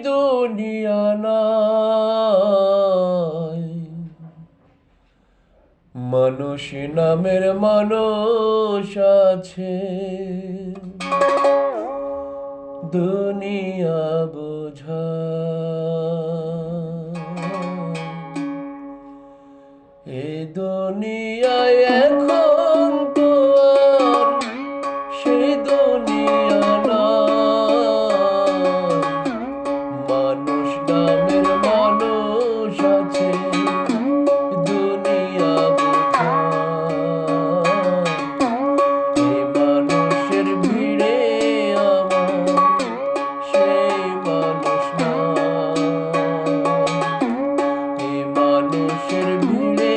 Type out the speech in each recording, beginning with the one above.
দুনিয়া নাই, মানুষ নামের মানুষ আছে। দুনিয়া বোঝা এ দুনিয়ায় এখন তো আর সেই দুনিয়া নাই, মানুষ নামের মানুষ আছে। দুনিয়া বোঝা এই মানুষের ভিড়ে আমার সেই মানুষ না, এই মানুষের ভিড়ে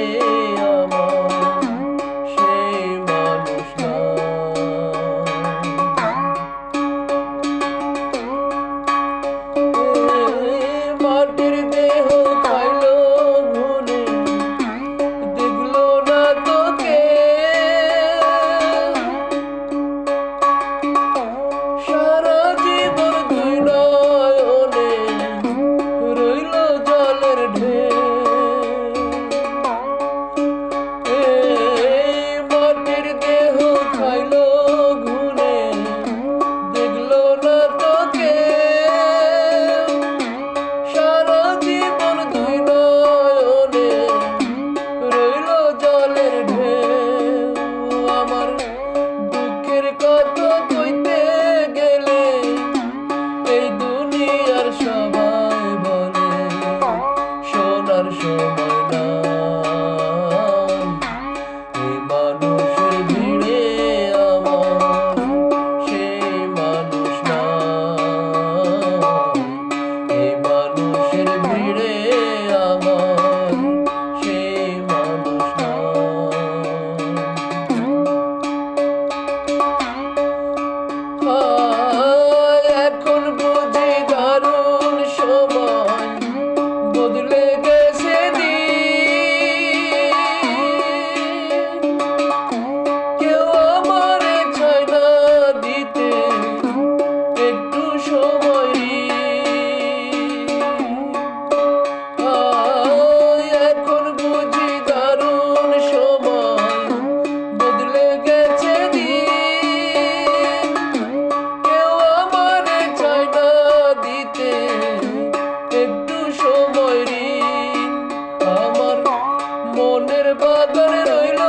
বাগানে রইল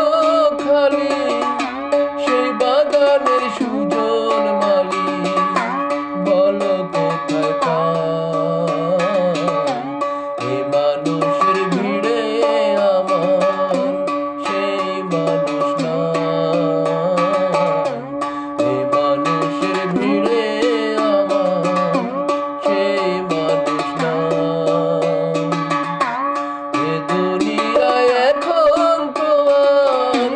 খালি, সেই বাগানের সুজন মালি বলো কোথায় পাই? এই মানুষের ভিড়ে আমার সেই মানুষ না, এই মানুষের ভিড়ে আমার সেই মানুষ না। এ দুনিয়ায় এখন তো আর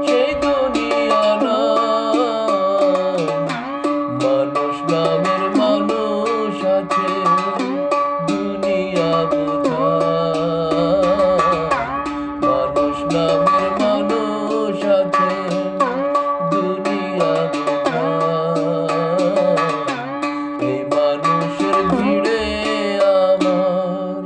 সেই দুনিয়া না, মানুষ নামের মানুষ আছে। দুনিয়া বোঝা মানুষ নামের মানুষ আছে। দুনিয়া বোঝা এই মানুষের ভিড়ে আমার